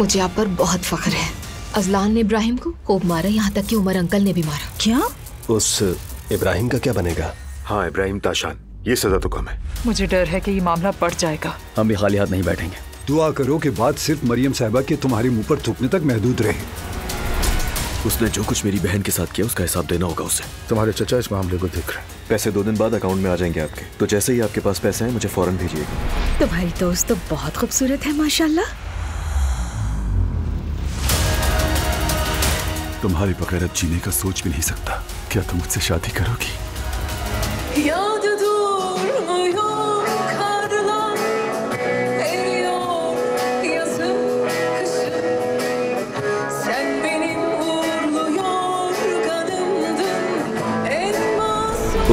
मुझे आप पर बहुत फख्र है। अजलान ने इब्राहिम को खूब मारा, यहाँ तक कि उमर अंकल ने भी मारा। क्या? उस इब्राहिम का क्या बनेगा? हाँ, इब्राहिम ताशान, ये सजा तो कम है। मुझे डर है कि ये मामला बढ़ जाएगा। हम भी खाली हाथ नहीं बैठेंगे। दुआ करो कि बात सिर्फ मरियम साहिबा के तुम्हारे मुंह पर थूकने तक महदूद रहे। उसने जो कुछ मेरी बहन के साथ किया उसका हिसाब देना होगा उसे। तुम्हारे चचा इस मामले को देख रहे हैं। पैसे 2 दिन बाद अकाउंट में आ जाएंगे आपके, तो जैसे ही आपके पास पैसे हैं मुझे फौरन भेजिएगा। तुम्हारी दोस्त तो बहुत खूबसूरत है माशाल्लाह। तुम्हारे बगैर अब जीने का सोच भी नहीं सकता। क्या तुम मुझसे शादी करोगी?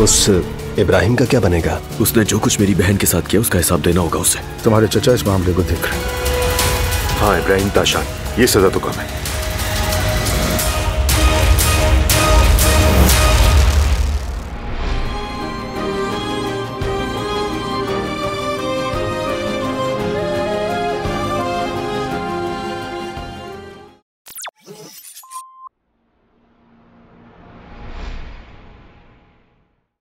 उस इब्राहिम का क्या बनेगा? उसने जो कुछ मेरी बहन के साथ किया उसका हिसाब देना होगा उसे। तुम्हारे चचा इस मामले को देख रहे हैं। हाँ, इब्राहिम ताशान, ये सजा तो कम है।